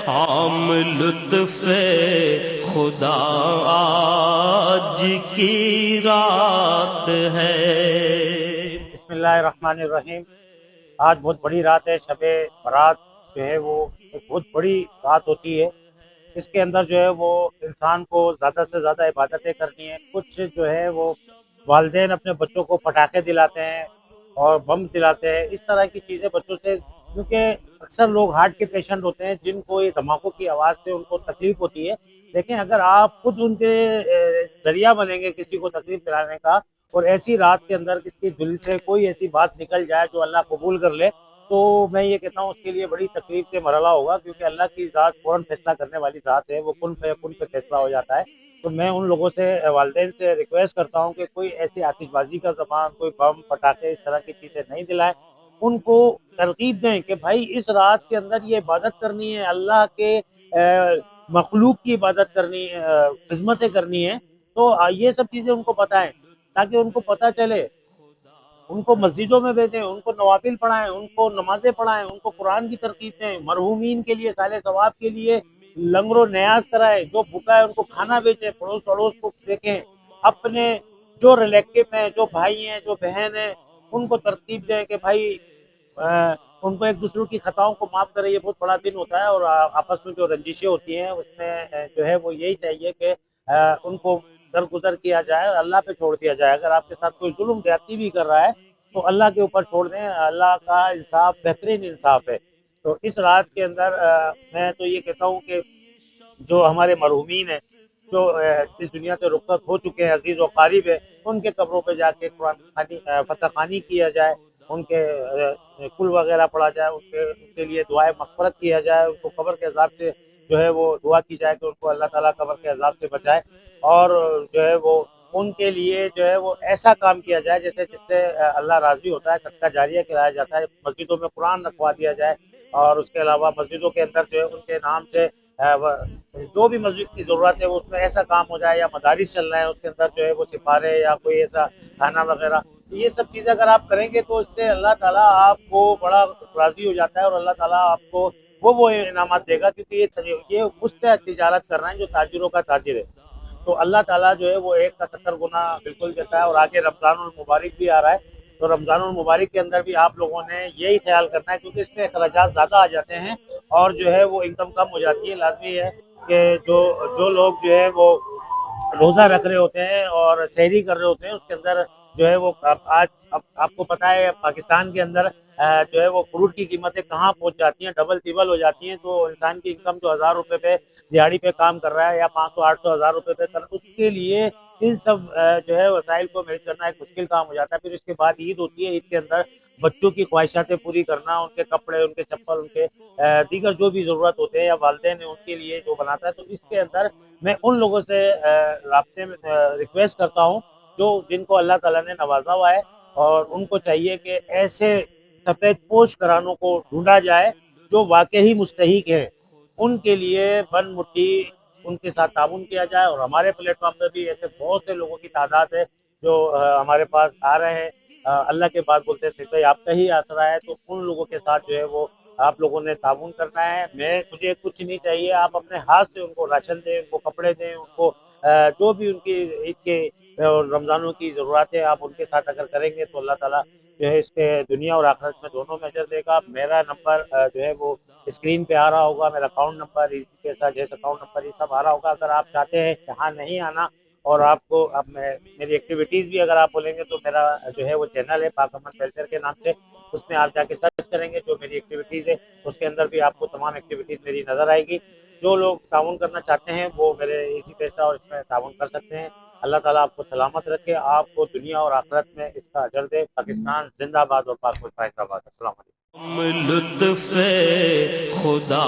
عام لطف خدا آج کی رات ہے۔ بسم اللہ الرحمن الرحیم۔ آج بہت بڑی رات ہے، شب برات جو ہے وہ ایک بہت بڑی رات ہوتی ہے۔ اس کے اندر جو ہے وہ انسان کو زیادہ سے زیادہ عبادتیں کرنی ہیں۔ کچھ جو ہے وہ والدین اپنے بچوں کو پٹاخے دلاتے ہیں اور بم دلاتے ہیں، اس طرح کی چیزیں بچوں سے، کیونکہ اکثر لوگ ہارٹ کے پیشنٹ ہوتے ہیں جن کو یہ دھماکوں کی آواز سے ان کو تکلیف ہوتی ہے، لیکن اگر آپ خود ان کے ذریعہ بنیں گے کسی کو تکلیف دلانے کا، اور ایسی رات کے اندر کسی کے دل سے کوئی ایسی بات نکل جائے جو اللہ قبول کر لے، تو میں یہ کہتا ہوں اس کے لیے بڑی تکلیف سے مرحلہ ہوگا، کیونکہ اللہ کی ذات فوراً فیصلہ کرنے والی ذات ہے، وہ کن فیکن پہ فیصلہ ہو جاتا ہے۔ تو میں ان لوگوں سے، والدین سے ریکویسٹ کرتا ہوں کہ کوئی ایسی آتش بازی کا سامان، کوئی بم پٹاخے اس طرح کی چیزیں نہیں دلائیں، ان کو ترغیب دیں کہ بھائی اس رات کے اندر یہ عبادت کرنی ہے، اللہ کے مخلوق کی عبادت کرنی، خدمتیں کرنی ہے، تو یہ سب چیزیں ان کو بتائیں تاکہ ان کو پتہ چلے، ان کو مسجدوں میں بھیجیں، ان کو نوافل پڑھائیں، ان کو نمازیں پڑھائیں، ان کو قرآن کی ترغیب دیں، مرحومین کے لیے صالح ثواب کے لیے لنگر و نیاز کرائیں، جو بھوکا ہے ان کو کھانا بیچیں، پڑوس اڑوس کو دیکھیں، اپنے جو ریلیٹو ہیں، جو بھائی ہیں، جو بہن ہیں، ان کو ترغیب دیں کہ بھائی ان کو ایک دوسرے کی خطاؤں کو معاف کرے۔ یہ بہت بڑا دن ہوتا ہے، اور آپس میں جو رنجشیں ہوتی ہیں اس میں جو ہے وہ یہی چاہیے کہ ان کو درگزر کیا جائے اور اللہ پہ چھوڑ دیا جائے۔ اگر آپ کے ساتھ کوئی ظلم زیادتی بھی کر رہا ہے تو اللہ کے اوپر چھوڑ دیں، اللہ کا انصاف بہترین انصاف ہے۔ تو اس رات کے اندر میں تو یہ کہتا ہوں کہ جو ہمارے مرحومین ہیں، جو اس دنیا سے رخصت ہو چکے ہیں، عزیز و قریب ہے، ان کے قبروں پہ جا کے قرآن خوانی، فتح خوانی کیا جائے، ان کے کل وغیرہ پڑھا جائے، ان کے لیے دعائے مغفرت کیا جائے، ان کو قبر کے عذاب سے جو ہے وہ دعا کی جائے کہ ان کو اللہ تعالیٰ قبر کے عذاب سے بچائے، اور جو ہے وہ ان کے لیے جو ہے وہ ایسا کام کیا جائے جس سے اللہ راضی ہوتا ہے، صدقہ جاریہ کرایا جاتا ہے، مسجدوں میں قرآن رکھوا دیا جائے، اور اس کے علاوہ مسجدوں کے اندر جو ہے ان کے نام سے جو بھی مسجد کی ضرورت ہے اس میں ایسا کام ہو جائے، یا مدارس چل رہے ہیں اس کے اندر جو ہے وہ سپارے یا کوئی ایسا کھانا وغیرہ، یہ سب چیزیں اگر آپ کریں گے تو اس سے اللہ تعالیٰ آپ کو بڑا راضی ہو جاتا ہے، اور اللہ تعالیٰ آپ کو وہ انعامات دے گا، کیونکہ یہ اس سے تجارت کر رہے ہیں جو تاجروں کا تاجر ہے۔ تو اللہ تعالیٰ جو ہے وہ ایک کا 70 گنا بالکل دیتا ہے، اور آگے رمضان المبارک بھی آ رہا ہے، تو رمضان المبارک کے اندر بھی آپ لوگوں نے یہی خیال کرنا ہے، کیونکہ اس میں اخراجات زیادہ آ جاتے ہیں اور جو ہے وہ انکم کم ہو جاتی ہے۔ لازمی ہے کہ جو لوگ جو ہے وہ روزہ رکھ رہے ہوتے ہیں اور سحری کر رہے ہوتے ہیں، اس کے اندر جو ہے وہ آج آپ کو پتہ ہے پاکستان کے اندر جو ہے وہ فروٹ کی قیمتیں کہاں پہنچ جاتی ہیں، ڈبل ٹیبل ہو جاتی ہیں، تو انسان کی انکم جو 1000 روپے پہ دیہڑی پہ کام کر رہا ہے، یا 500 800 1000 روپے پہ کر، اس کے لیے ان سب جو ہے وسائل کو مینیج کرنا ایک مشکل کام ہو جاتا ہے۔ پھر اس کے بعد عید ہوتی ہے، عید کے اندر بچوں کی خواہشاتیں پوری کرنا، ان کے کپڑے، ان کے چپل، ان کے دیگر جو بھی ضرورت ہوتے ہیں، یا والدین ہیں ان کے لیے جو بناتا ہے، تو اس کے اندر میں ان لوگوں سے رابطے میں ریکویسٹ کرتا ہوں جو جن کو اللہ تعالیٰ نے نوازا ہوا ہے، اور ان کو چاہیے کہ ایسے سفید پوش گھرانوں کو ڈھونڈا جائے جو واقعی مستحق ہیں، ان کے لیے بن مٹی ان کے ساتھ تعاون کیا جائے۔ اور ہمارے پلیٹ فارم پہ بھی ایسے بہت سے لوگوں کی تعداد ہے جو ہمارے پاس آ رہے ہیں، اللہ کے بعد بولتے تھے کہ آپ کا ہی آسرا ہے، تو ان لوگوں کے ساتھ جو ہے وہ آپ لوگوں نے تعاون کرنا ہے۔ مجھے کچھ نہیں چاہیے، آپ اپنے ہاتھ سے ان کو راشن دیں، ان کو کپڑے دیں، ان کو جو بھی ان کی عید کے اور رمضانوں کی ضرورت ہے، آپ ان کے ساتھ اگر کریں گے تو اللہ تعالیٰ جو ہے اس کے دنیا اور آخرت میں دونوں میں اجر دے گا۔ میرا نمبر جو ہے وہ اسکرین پہ آ رہا ہوگا، میرا اکاؤنٹ نمبر، ایزی پیسہ جیسا اکاؤنٹ نمبر، یہ سب آ رہا ہوگا۔ اگر آپ چاہتے ہیں یہاں نہیں آنا، اور آپ کو اب میری ایکٹیویٹیز بھی اگر آپ بولیں گے تو میرا جو ہے وہ چینل ہے پاک امن ویلفیئر کے نام سے، اس میں آپ جا کے سرچ کریں گے جو میری ایکٹیویٹیز ہے، اس کے اندر بھی آپ کو تمام ایکٹیویٹیز میری نظر آئے گی۔ جو لوگ تعاون کرنا چاہتے ہیں وہ میرے ایزی پیسہ اور اس میں تعاون کر سکتے ہیں۔ اللہ تعالیٰ آپ کو سلامت رکھے، آپ کو دنیا اور آخرت میں اس کا اجر دے۔ پاکستان زندہ باد اور پاک ملک فیض آباد۔ السلام علیکم۔ عام لطف خدا